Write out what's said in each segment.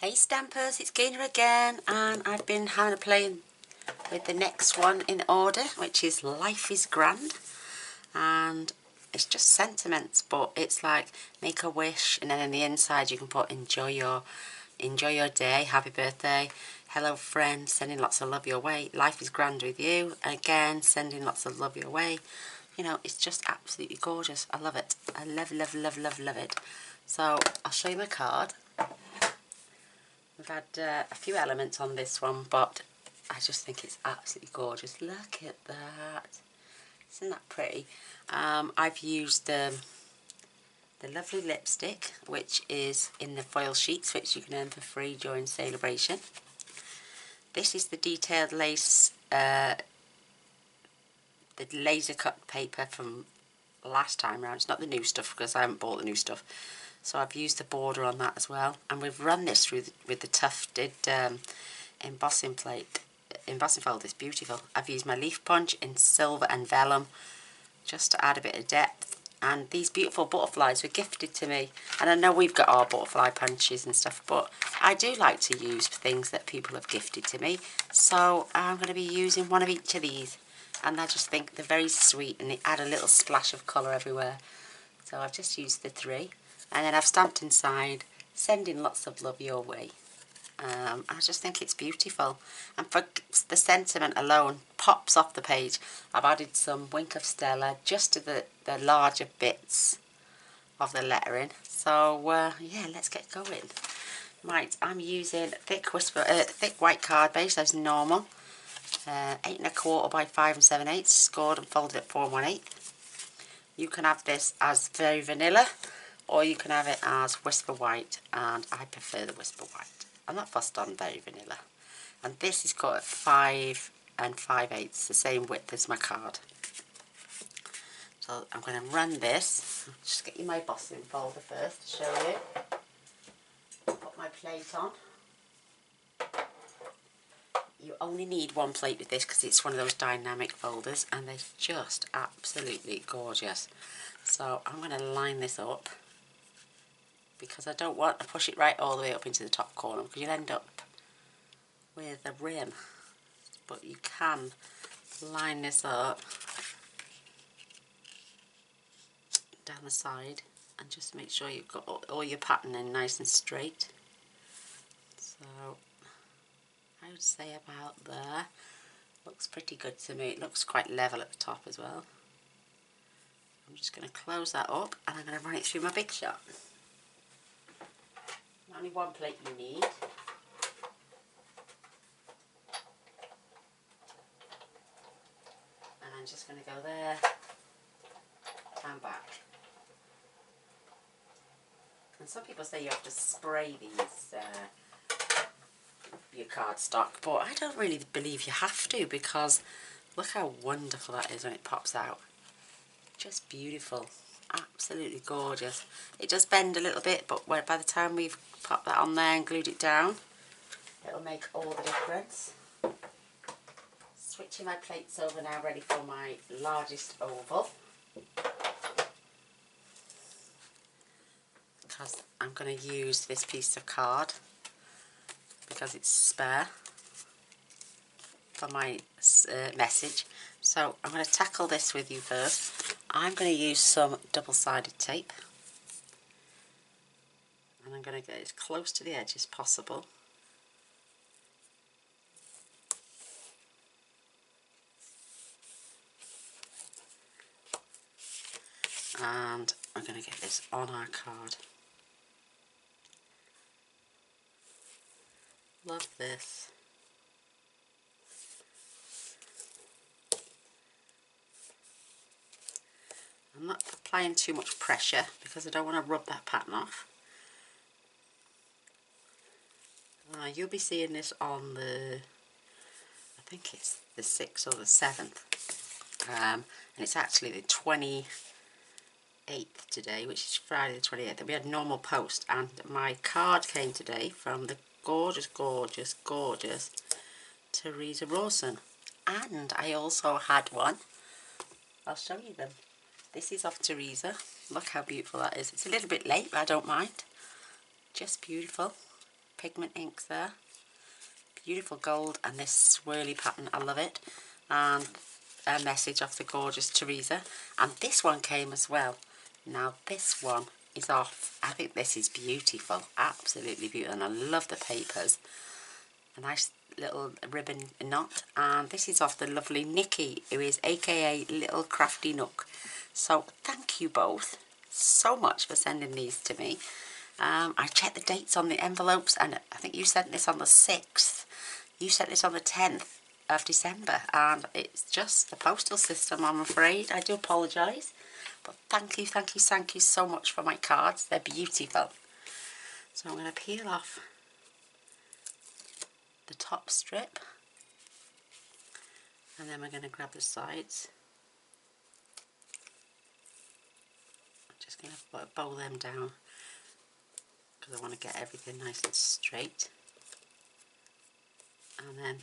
Hey Stampers, it's Gaynor again, and I've been having a play with the next one in order, which is Life is Grand, and it's just sentiments, but it's like make a wish, and then in the inside you can put enjoy your day, happy birthday, hello friend, sending lots of love your way, life is grand with you, again sending lots of love your way. You know, it's just absolutely gorgeous. I love it. I love it. So I'll show you my card. We've had a few elements on this one, but I just think it's absolutely gorgeous. Look at that. Isn't that pretty? I've used the lovely lipstick, which is in the foil sheets, which you can earn for free during celebration. This is the detailed lace, the laser cut paper from last time round. It's not the new stuff because I haven't bought the new stuff. So I've used the border on that as well, and we've run this through with the tufted embossing fold. It's beautiful. I've used my leaf punch in silver and vellum just to add a bit of depth, and these beautiful butterflies were gifted to me. And I know we've got our butterfly punches and stuff, but I do like to use things that people have gifted to me, so I'm going to be using one of each of these, and I just think they're very sweet and they add a little splash of colour everywhere. So I've just used the 3. And then I've stamped inside, sending lots of love your way. I just think it's beautiful. And for the sentiment alone, pops off the page. I've added some Wink of Stella just to the larger bits of the lettering. So, yeah, let's get going. Right, I'm using thick white card base as normal. 8 1/4 by 5 7/8, scored and folded at 4 1/8. You can have this as very vanilla, or you can have it as Whisper White, and I prefer the Whisper White. I'm not fussed on very vanilla. And this is cut at 5 5/8, the same width as my card. So I'm going to run this. Just get you my embossing folder first to show you. Put my plate on. You only need one plate with this because it's one of those dynamic folders, and they're just absolutely gorgeous. So I'm going to line this up, because I don't want to push it right all the way up into the top corner, because you'll end up with a rim. But you can line this up down the side and just make sure you've got all your patterning nice and straight. So I would say about there. Looks pretty good to me. It looks quite level at the top as well. I'm just going to close that up, and I'm going to run it through my big shot. Only one plate you need. And I'm just going to go there and back. And some people say you have to spray these your cardstock, but I don't really believe you have to, because look how wonderful that is when it pops out. Just beautiful. Absolutely gorgeous. It does bend a little bit, but by the time we've popped that on there and glued it down, it'll make all the difference. Switching my plates over now, ready for my largest oval, because I'm going to use this piece of card because it's spare for my message. So I'm going to tackle this with you first. I'm going to use some double-sided tape, and I'm going to get as close to the edge as possible. And I'm going to get this on our card. Love this. I'm not applying too much pressure because I don't want to rub that pattern off. You'll be seeing this on the, I think it's the 6th or the 7th. And it's actually the 28th today, which is Friday the 28th. We had normal post, and my card came today from the gorgeous Teresa Rawson. And I also had one. I'll show you them. This is off Teresa. Look how beautiful that is. It's a little bit late, but I don't mind. Just beautiful. pigment inks there. Beautiful gold, and this swirly pattern, I love it. And a message of the gorgeous Teresa. And this one came as well. Now this one is off. I think this is beautiful, absolutely beautiful, and I love the papers. A nice little ribbon knot, and this is off the lovely Nikki, who is aka Little Crafty Nook. So thank you both so much for sending these to me. I checked the dates on the envelopes, and I think you sent this on the 6th. You sent this on the 10th of December, and it's just the postal system, I'm afraid. I do apologise, but thank you, thank you, thank you so much for my cards. They're beautiful. So I'm going to peel off the top strip, and then we're going to grab the sides. I'm just going to bow them down because I want to get everything nice and straight. And then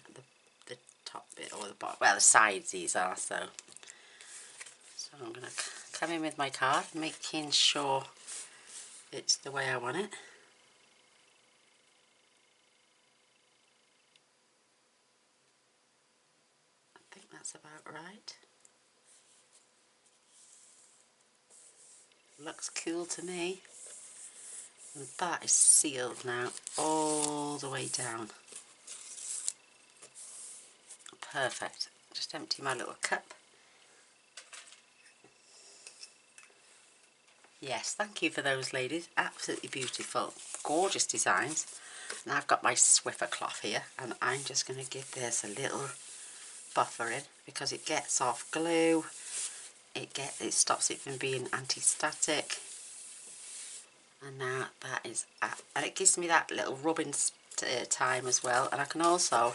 the top bit, or the bottom, well, the sides these are, so I'm going to come in with my card, making sure it's the way I want it. I think that's about right. Looks cool to me. And that is sealed now all the way down. Perfect. Just empty my little cup. Yes, thank you for those ladies. Absolutely beautiful. Gorgeous designs. Now I've got my Swiffer cloth here, and I'm just going to give this a little buffering because it gets off glue. It stops it from being anti-static. And now that is and it gives me that little rubbing time as well. And I can also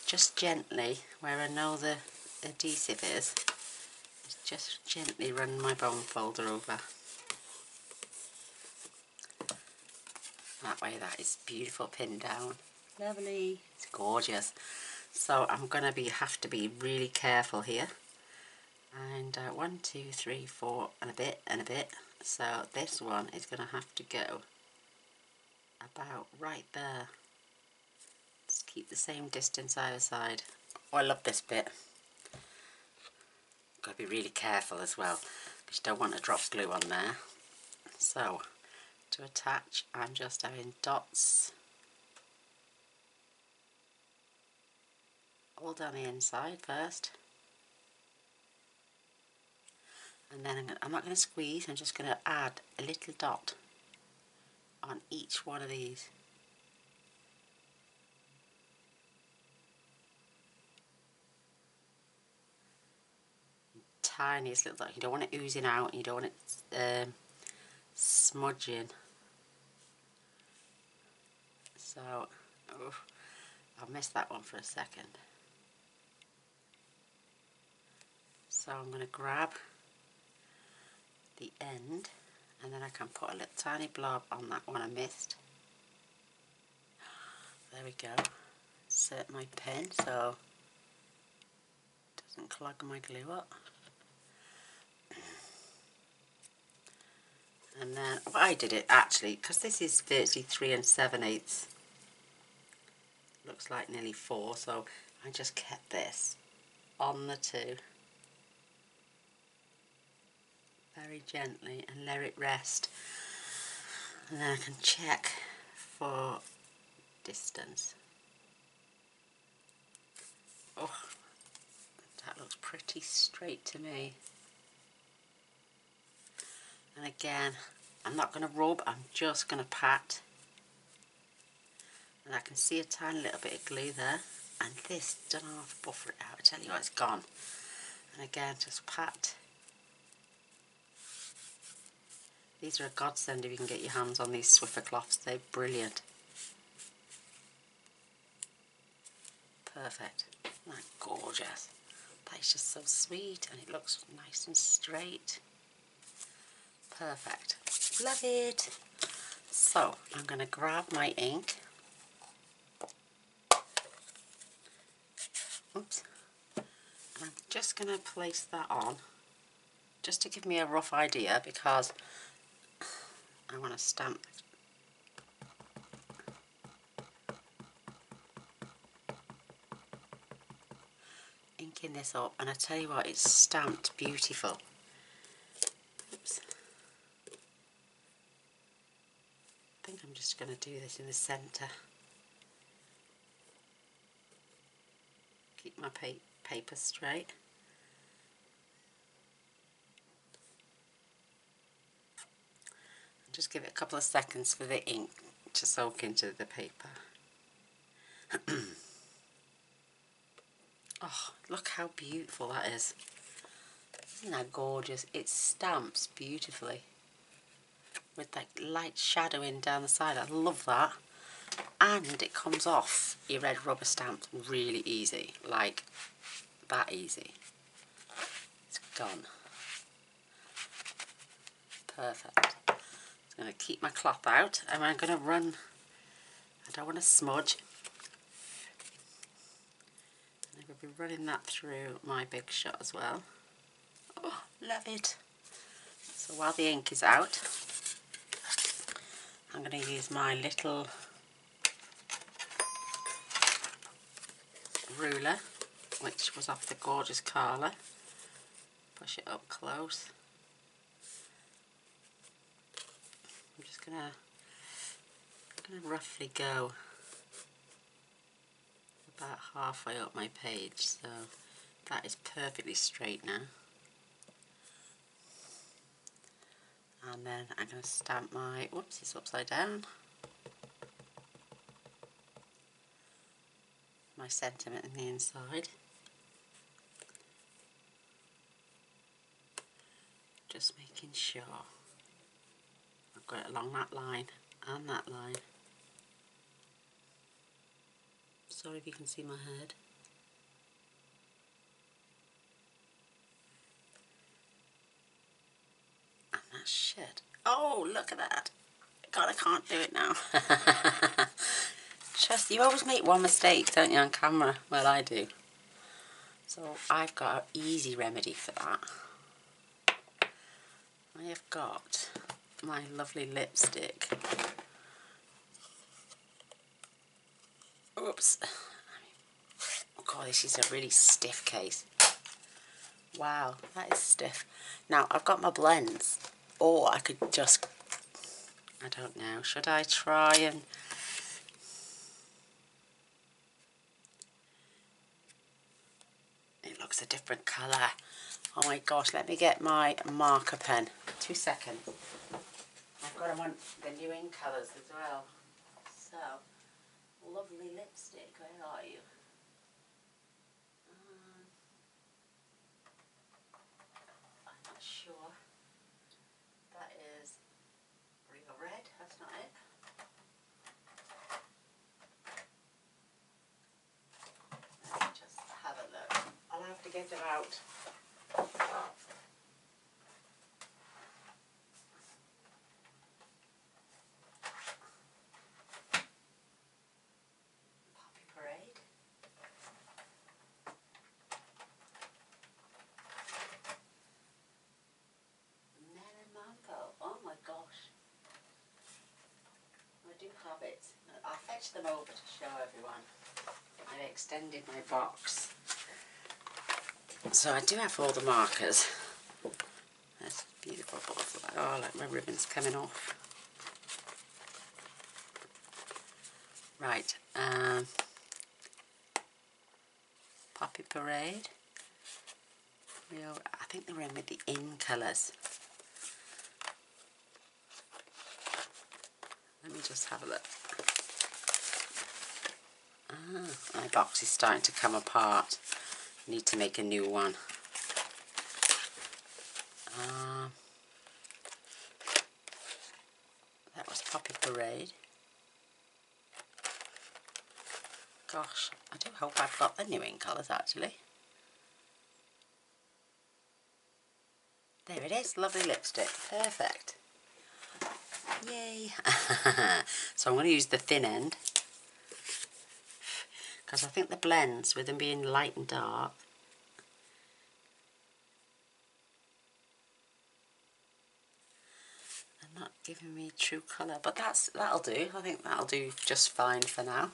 just gently, where I know the adhesive is, just gently run my bone folder over. That way that is beautiful pinned down. Lovely. It's gorgeous. So I'm going to have to be really careful here. And 1, 2, 3, 4 and a bit. So this one is going to have to go about right there. Just keep the same distance either side. Oh, I love this bit. Got to be really careful as well, because you don't want to drop glue on there. So to attach, I'm just having dots all down the inside first. And then I'm not going to squeeze, I'm just going to add a little dot on each one of these. Tiniest little dot. You don't want it oozing out, you don't want it smudging. So, oh, I'll miss that one for a second. So I'm going to grab the end, and then I can put a little tiny blob on that one I missed. There we go. Insert my pen so it doesn't clog my glue up. And then I did it actually, because this is virtually 3 7/8. Looks like nearly 4, so I just kept this on the 2 very gently and let it rest, and then I can check for distance. Oh, that looks pretty straight to me. And again, I'm not going to rub, I'm just going to pat. And I can see a tiny little bit of glue there, and this, don't know how to buffer it out, I tell you what, it's gone. And again, just pat. These are a godsend if you can get your hands on these Swiffer cloths, they're brilliant. Perfect. Isn't that gorgeous? That is just so sweet, and it looks nice and straight. Perfect. Love it. So I'm going to grab my ink. Oops. And I'm just going to place that on, just to give me a rough idea, because I want to stamp inking this up, and I tell you what, it's stamped beautiful. Oops. I think I'm just going to do this in the centre. Keep my paper straight. Just give it a couple of seconds for the ink to soak into the paper. Oh, look how beautiful that is. Isn't that gorgeous? It stamps beautifully with like light shadowing down the side. I love that. And it comes off your red rubber stamp really easy, like that easy. It's gone. Perfect. I'm going to keep my cloth out, and I'm going to run, I don't want to smudge. I'm going to be running that through my big shot as well. Oh, love it. So while the ink is out, I'm going to use my little ruler, which was off the gorgeous Carla. Push it up close. I'm just going to roughly go about halfway up my page, so that is perfectly straight now. And then I'm going to stamp my, whoops, it's upside down, my sentiment in the inside. Just making sure I've got it along that line and that line. Sorry if you can see my head. And that should. Oh, look at that. God, I can't do it now. Just, you always make one mistake, don't you, on camera? Well, I do. So I've got an easy remedy for that. I have got my lovely lipstick. Oops. Oh God, this is a really stiff case. Wow, that is stiff. Now, I've got my blends. Or I could just, I don't know, should I try and... It looks a different colour. Oh my gosh, let me get my marker pen. 2 seconds. I've got them on the new ink colours as well. So, lovely lipstick, where are you? I'm not sure. That is real red, that's not it. Let me just have a look. I'll have to get them out. Poppy Parade. Melon Mango. Oh my gosh. I do have it. I'll fetch them over to show everyone. I extended my box. So I do have all the markers. That's a beautiful butterfly. Oh, like my ribbon's coming off. Right, Poppy Parade. I think they were in with the in colours. Let me just have a look. Ah, my box is starting to come apart. I need to make a new one. That was Poppy Parade. Gosh, I do hope I've got the new in colours actually. There it is, lovely lipstick, perfect. Yay! So I'm going to use the thin end because I think the blends, with them being light and dark, are not giving me true colour, but that'll do. I think that'll do just fine for now.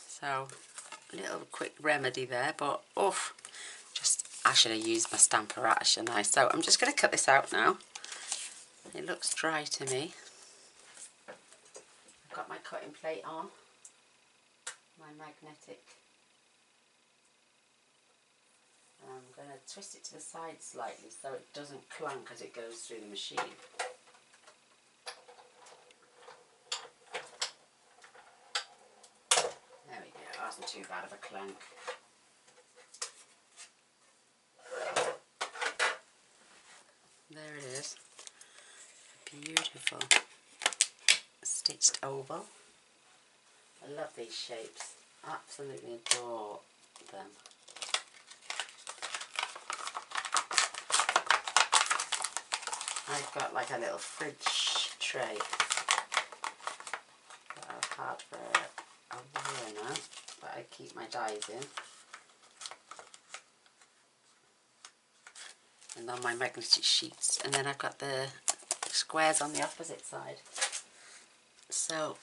So little quick remedy there, but oof, I should have used my stamper rat, shouldn't I? So I'm just going to cut this out now. It looks dry to me. I've got my cutting plate on, my magnetic. I'm going to twist it to the side slightly so it doesn't clunk as it goes through the machine. There we go, that wasn't too bad of a clunk. There it is. Beautiful stitched oval. I love these shapes. Absolutely adore them. I've got like a little fridge tray that I've had for a while now, but I keep my dies in. And on my magnetic sheets, and then I've got the squares on the opposite side, so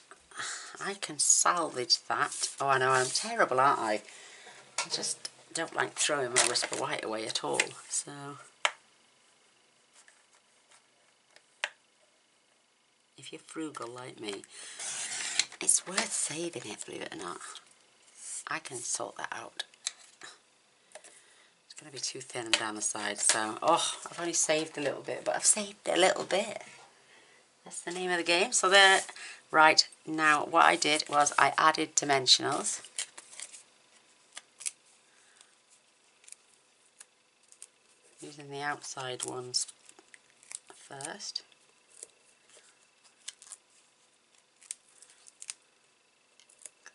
I can salvage that. Oh, I know, I'm terrible, aren't I? I just don't like throwing my whisper white away at all, so if you're frugal like me, it's worth saving it, believe it or not. I can sort that out. It's going to be too thin down the side, so, oh, I've only saved a little bit, but I've saved a little bit. That's the name of the game. So there, right, now what I did was I added dimensionals. Using the outside ones first.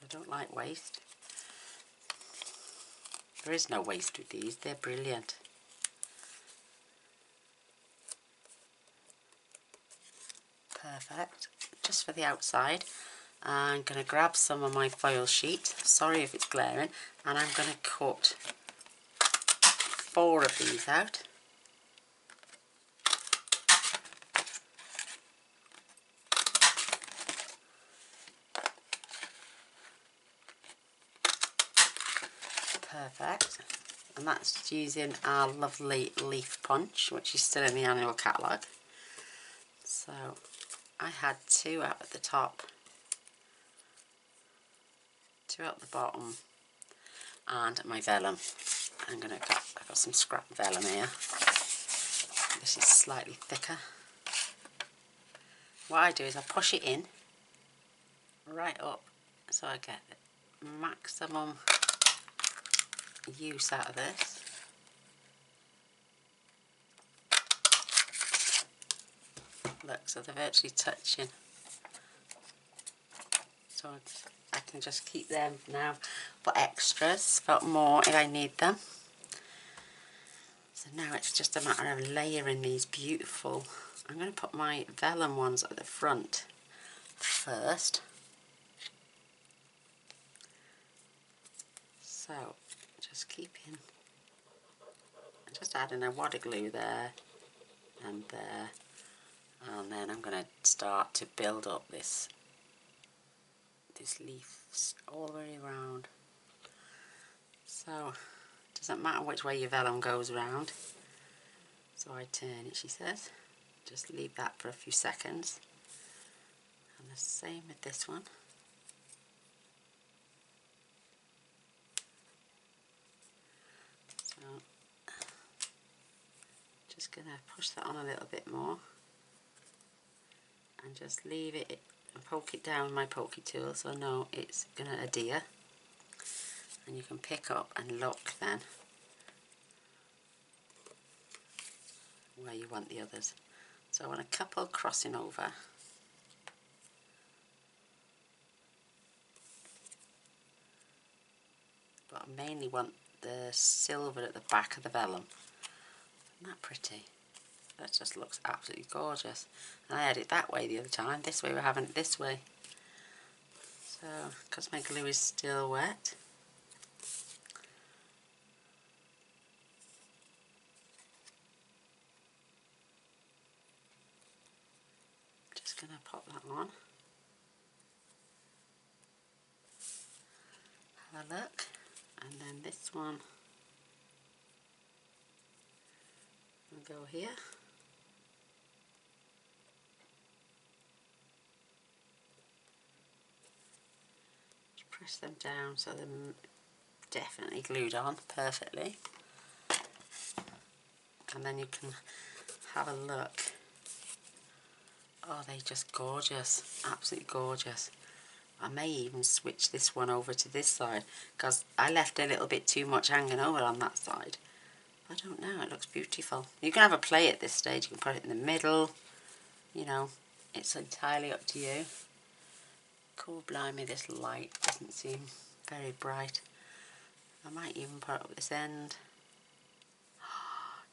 I don't like waste. There is no waste with these, they're brilliant. Perfect. Just for the outside. I'm going to grab some of my foil sheet, sorry if it's glaring, and I'm going to cut 4 of these out. Perfect. And that's using our lovely leaf punch, which is still in the annual catalogue. So I had 2 out at the top, 2 at the bottom, and my vellum. I've got some scrap vellum here. This is slightly thicker. What I do is I push it in right up so I get maximum use out of this. Look, so they're virtually touching. So I can just keep them now for extras, but more if I need them. So now it's just a matter of layering these beautiful. I'm going to put my vellum ones at the front first. So just keeping, just adding a wad of glue there and there, and then I'm going to start to build up this leaf all the way around. So it doesn't matter which way your vellum goes around. So I turn it, she says. Just leave that for a few seconds. And the same with this one. So just going to push that on a little bit more. And just leave it and poke it down with my pokey tool so I know it's going to adhere. And you can pick up and look then where you want the others. So I want a couple crossing over. But I mainly want the silver at the back of the vellum. Isn't that pretty? That just looks absolutely gorgeous. And I had it that way the other time. This way we're having it this way. So, because my glue is still wet. Just going to pop that on. Have a look. one will go here. Just press them down so they're definitely glued on perfectly. And then you can have a look. Oh, they're just gorgeous, absolutely gorgeous. I may even switch this one over to this side because I left a little bit too much hanging over on that side. I don't know, it looks beautiful. You can have a play at this stage, you can put it in the middle, you know, it's entirely up to you. Cool, blimey, this light doesn't seem very bright. I might even put it up this end.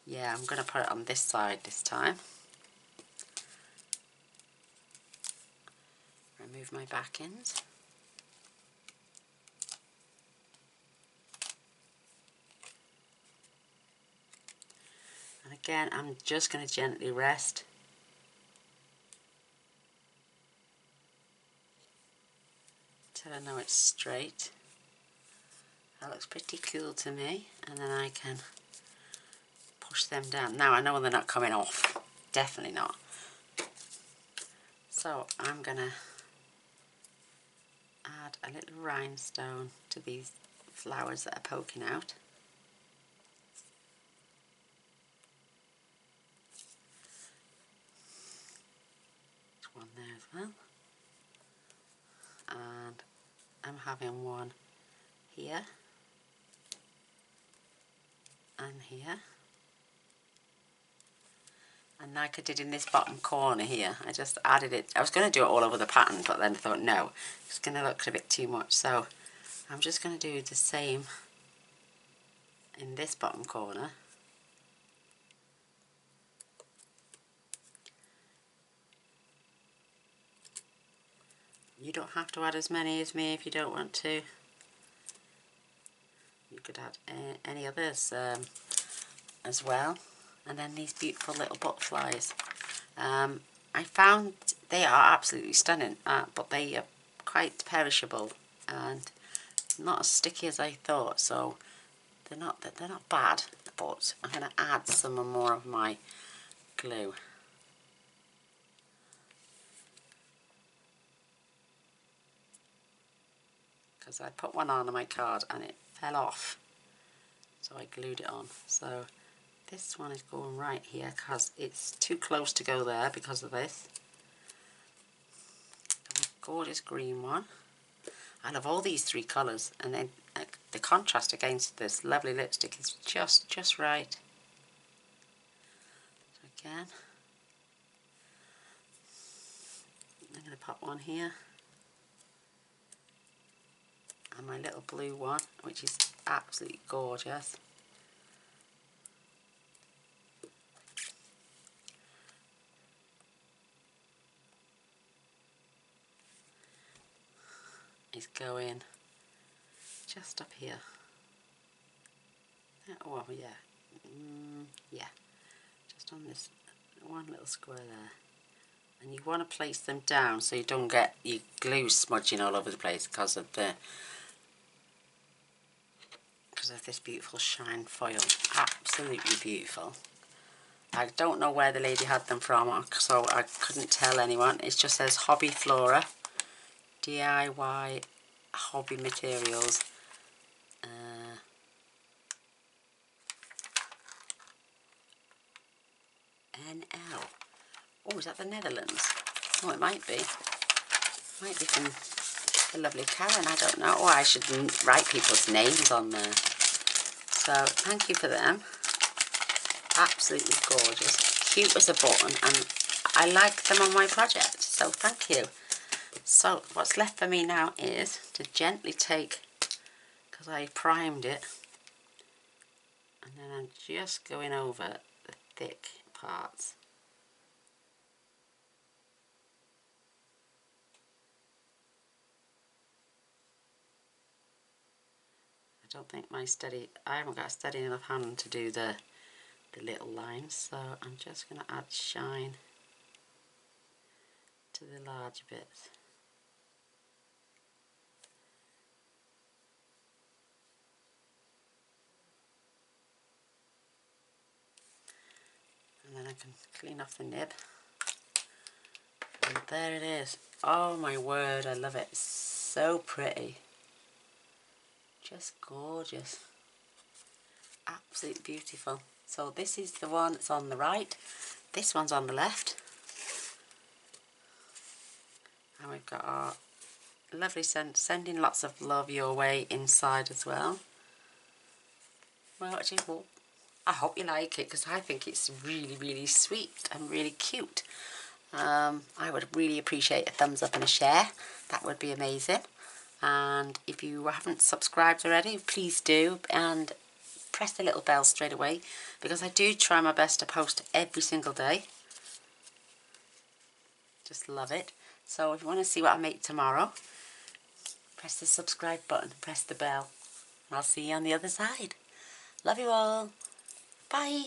Yeah, I'm going to put it on this side this time. Remove my back ends. And again, I'm just going to gently rest. Until I know it's straight. That looks pretty cool to me. And then I can push them down. Now I know they're not coming off. Definitely not. So I'm going to add a little rhinestone to these flowers that are poking out. There's one there as well. And I'm having one here and here. And like I did in this bottom corner here, I just added it. I was going to do it all over the pattern, but then I thought no, it's going to look a bit too much. So I'm just going to do the same in this bottom corner. You don't have to add as many as me if you don't want to. You could add any others as well. And then these beautiful little butterflies. I found they are absolutely stunning, but they are quite perishable and not as sticky as I thought. So they're not bad. But I'm going to add some more of my glue. Because I put one on my card and it fell off, so I glued it on. So this one is going right here because it's too close to go there because of this. A gorgeous green one. I love all these three colours, and then the contrast against this lovely lipstick is just right. So again, I'm going to pop one here. And my little blue one, which is absolutely gorgeous. Is going just up here. Oh, well, yeah. Yeah. Just on this one little square there. And you want to place them down so you don't get your glue smudging all over the place because of this beautiful shine foil. Absolutely beautiful. I don't know where the lady had them from, so I couldn't tell anyone. It just says Hobby Flora, DIY Hobby Materials. NL. Oh, is that the Netherlands? Oh, it might be. Might be from the lovely Karen, I don't know. Oh, I should write people's names on there. So, thank you for them. Absolutely gorgeous. Cute as a button, and I like them on my project, so thank you. So, what's left for me now is to gently take, because I primed it, and then I'm just going over the thick parts. I don't think I haven't got a steady enough hand to do the little lines, so I'm just going to add shine to the larger bits. I can clean off the nib. And there it is. Oh my word, I love it. It's so pretty. Just gorgeous. Absolutely beautiful. So this is the one that's on the right. This one's on the left. And we've got our lovely sending lots of love your way inside as well. Well, actually, well, I hope you like it because I think it's really, really sweet and really cute. I would really appreciate a thumbs up and a share. That would be amazing. And if you haven't subscribed already, please do, and press the little bell straight away because I do try my best to post every single day. Just love it. So if you want to see what I make tomorrow, press the subscribe button, press the bell, and I'll see you on the other side. Love you all. Bye.